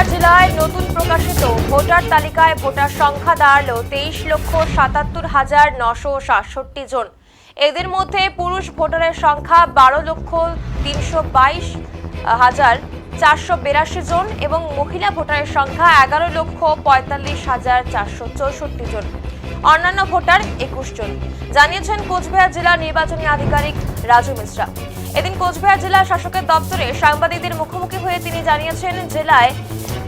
কোচবিহার জেলায় নতুন প্রকাশিত ভোটার তালিকায় ভোটার সংখ্যা দাঁড়ালো 23,77,967 জন। এদের মধ্যে পুরুষ ভোটারের সংখ্যা 12,322,482 জন এবং মহিলা ভোটারের সংখ্যা 11,45,464 জন। অন্যান্য ভোটার 21 জন, জানিয়েছেন কোচবিহার জেলা নির্বাচনী আধিকারিক রাজু মিশ্রা। এদিন কোচবিহার জেলা শাসকের দপ্তরে সাংবাদিকদের মুখোমুখি হয়ে তিনি জানিয়েছেন, জেলায়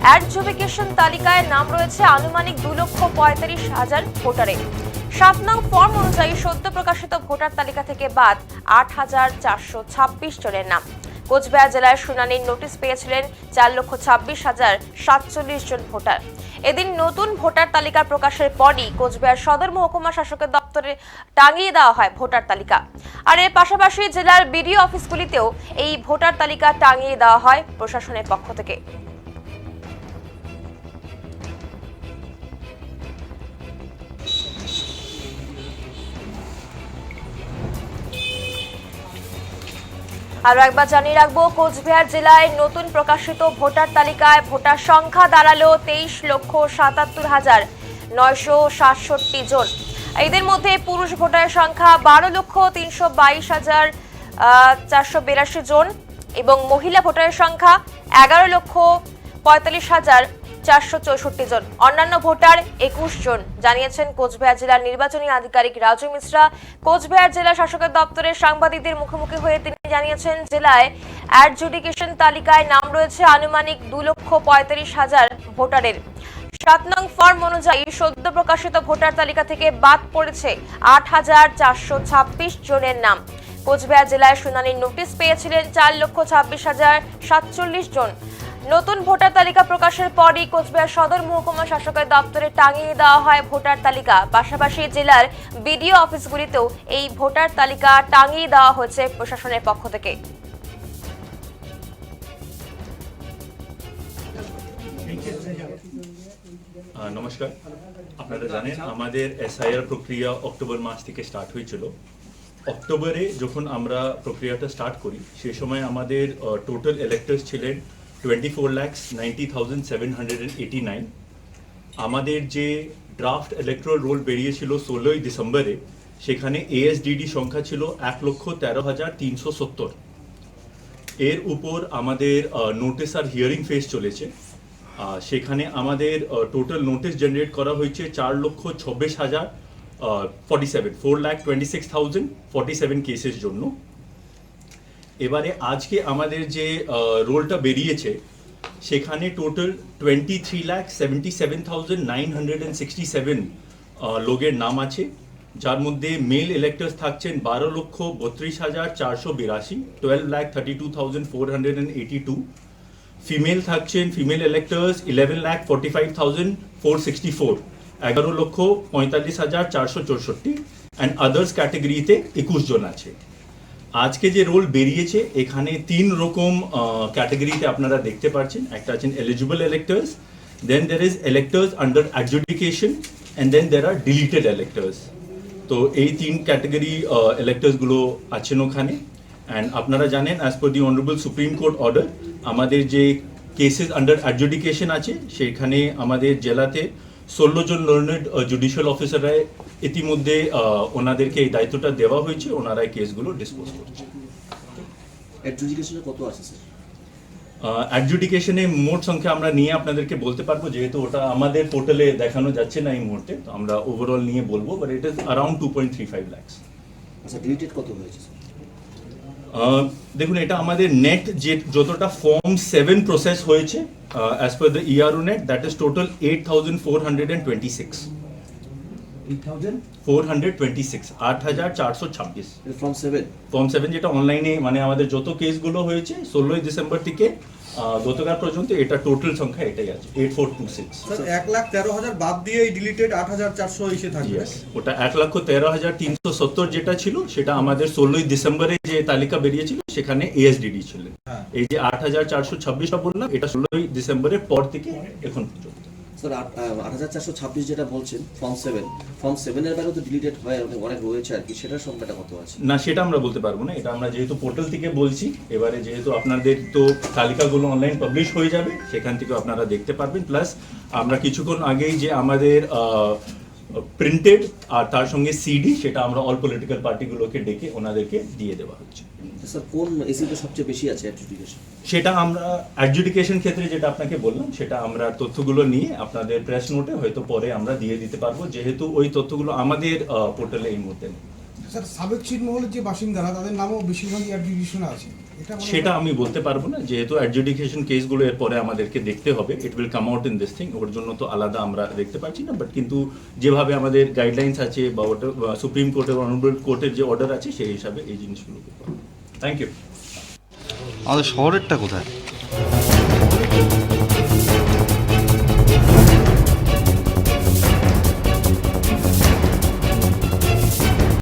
অ্যাডজুডিকেশন তালিকায় নাম রয়েছে আনুমানিক 2,45,000 ভোটারের। 7 নং ফর্ম অনুযায়ী সদ্য প্রকাশিত ভোটার তালিকা থেকে বাদ 8,426 জনের নাম। কোচবিহার জেলায় শুনানির নোটিশ পেয়েছিলেন 4,26,047 জন ভোটার। এদিন নতুন ভোটার তালিকা প্রকাশের পরই কোচবিহার সদর মহকুমা শাসকের দপ্তরে টাঙিয়ে দেওয়া হয় ভোটার তালিকা। আর এর পাশাপাশি জেলার বিডিও অফিসগুলিতেও এই ভোটার তালিকা টাঙিয়ে দেওয়া হয় প্রশাসনের পক্ষ থেকে। আরো একবার জানিয়ে রাখবো, কোচবিহার জেলায় নতুন প্রকাশিত ভোটার তালিকায় ভোটার সংখ্যা দাঁড়ালো 23,77,967 জন। এদের মধ্যে পুরুষ ভোটারের সংখ্যা 12,322,482 জন এবং মহিলা ভোটারের সংখ্যা 11,45,464 জন। অন্যান্য ভোটার 21 জন, জানিয়েছেন কোচবিহার জেলার নির্বাচনী আধিকারিক রাজু মিশ্রা। কোচবিহার জেলা শাসকের দপ্তরের সাংবাদিকদের মুখোমুখি হয়ে তিনি জানিয়েছেন, জেলায় অ্যাডজুডিকেশন তালিকায় নাম রয়েছে আনুমানিক 2,45,000 ভোটারের। 7 নং ফর্ম অনুযায়ী সদ্য প্রকাশিত ভোটার তালিকা থেকে বাদ পড়েছে 8,426 জনের নাম। কোচবিহার জেলায় শুনানির নোটিশ পেয়েছিলেন 4,26,047 জন। নতুন ভোটার তালিকা প্রকাশের পরই কোচবিহার সদর মহকুমা শাসকের দপ্তরে টাঙিয়ে দেওয়া হয় ভোটার তালিকা। পাশাপাশি জেলার বিডিও অফিসগুলিতেও এই ভোটার তালিকা টাঙিয়ে দেওয়া হয়েছে প্রশাসনের পক্ষ থেকে। নমস্কার, আপনারা জানেন আমাদের এসআইআর প্রক্রিয়া অক্টোবর মাস থেকে স্টার্ট হয়েছিল। অক্টোবরে যখন আমরা প্রক্রিয়াটা স্টার্ট করি সেই সময় আমাদের টোটাল ইলেক্টর্স ছিলেন 24,90,789। আমাদের যে ড্রাফট ইলেকট্রাল রোল বেরিয়েছিল 16ই ডিসেম্বরে, সেখানে এএসডিডি সংখ্যা ছিল 1,13,370। এর উপর আমাদের নোটিস আর হিয়ারিং ফেজ চলেছে। সেখানে আমাদের টোটাল নোটিস জেনারেট করা হয়েছে 4,26,047 কেসের জন্য। এবারে আজকে আমাদের যে রোলটা বেরিয়েছে সেখানে টোটাল 23,77,967 লোকের নাম আছে, যার মধ্যে মেল ইলেক্টর্স থাকছেন 12,32,482, 12,32,482। ফিমেল থাকছেন ফিমেল ইলেক্টর্স 11,45,464, 11,45,464 অ্যান্ড আদার্স ক্যাটাগরিতে 21 জন আছে। আজকে যে রোল বেরিয়েছে এখানে 3 রকম ক্যাটাগরিতে আপনারা দেখতে পাচ্ছেন। একটা আছেন eligible electors, then there is electors under adjudication and then there are deleted electors. তো এই 3 ক্যাটাগরি ইলেক্টর্সগুলো আছেন ওখানে। অ্যান্ড আপনারা জানেন as per the honourable supreme court order আমাদের যে কেসেস আন্ডার অ্যাডজুডিকেশন আছে সেখানে আমাদের জেলাতে 16 জন লার্নেড জুডিশিয়াল অফিসাররা ইতিমধ্যে ওনাদেরকে এই দায়িত্বটা দেওয়া হয়েছে, ওনারা এই কেসগুলো ডিসপোজ করছে। অ্যাডজুডিকেশনে কত আছে স্যার? অ্যাডজুডিকেশনে মোট সংখ্যা আমরা নিয়ে আপনাদেরকে বলতে পারবো, যেহেতু ওটা আমাদের পোর্টালে দেখানো যাচ্ছে না এই মুহূর্তে, তো আমরা ওভারঅল নিয়ে বলবো, but it is around 2.35 lakhs। আচ্ছা, ডিলিটেড কত হয়েছে স্যার? দেখুন, এটা আমাদের নেট যে যতটা ফর্ম 7 প্রসেস হয়েছে as per the ERO net, that is total 8,426। 8,426 form 7 যেটা অনলাইনে, মানে আমাদের যত কেসগুলো হয়েছে 16ই ডিসেম্বর থেকে গতকাল পর্যন্ত, এটা টোটাল সংখ্যা এটাই আছে 8,426। স্যার 1,13,000 বাদ দিয়ে এই ডিলিটেড 8,400 এসে থাকবে। ওটা 1,13,370 যেটা ছিল সেটা আমাদের 16ই ডিসেম্বরে যে তালিকা বেরিয়েছিল সেখানে এএসডিডি ছিলেন। এই যে 8,426 বললাম, এটা 16ই ডিসেম্বরের পর থেকে এখন পর্যন্ত। স্যার 8426 যেটা বলছেন ফর্ম 7 বাইরেও তো ডিলিটেড হয় অনেক রয়েছে আর কি, সেটার সংখ্যাটা কত আছে? না, সেটা আমরা বলতে পারবো না। এটা আমরা যেহেতু পোর্টাল থেকে বলছি, এবারে যেহেতু আপনাদের তো তালিকাগুলো অনলাইন পাবলিশ হয়ে যাবে, সেখান থেকে আপনারা দেখতে পারবেন। প্লাস আমরা কিছুক্ষণ আগেই যে আমাদের প্রিন্টেড আর তার সঙ্গে সিডি, সেটা আমরা অল পলিটিক্যাল পার্টিগুলোকে ডেকে ওনাদেরকে দিয়ে দেওয়া হচ্ছে। স্যার কোন এসিতে সবচেয়ে বেশি আছে অ্যাডজুডিকেশন? সেটা আমরা অ্যাডজুডিকেশন ক্ষেত্রে যেটা আপনাকে বললাম, সেটা আমরা তথ্যগুলো নিয়ে আপনাদের প্রেস নোটে হয়তো পরে আমরা দিয়ে দিতে পারবো, যেহেতু ওই তথ্যগুলো আমাদের পোর্টালে এই মুহূর্তে নেই। স্যার সাবেক ছিটমহলের যে বাসিন্দারা তাদের নামও বেশিরভাগই অ্যাডজুডিকেশনে আছে, এটা সেটা আমি বলতে পারবো না, যেহেতু অ্যাডজুডিকেশন কেসগুলো এর পরে আমাদেরকে দেখতে হবে। It will come out in this thing, ওর জন্য তো আলাদা আমরা দেখতে পাচ্ছি না। বাট কিন্তু যেভাবে আমাদের গাইডলাইন্স আছে বা ওটা সুপ্রিম কোর্টের অনারেবল কোর্টের যে অর্ডার আছে, সেই হিসাবে এই জিনিসগুলো থ্যাংক ইউ। আমাদের শহরেরটা কোথায়?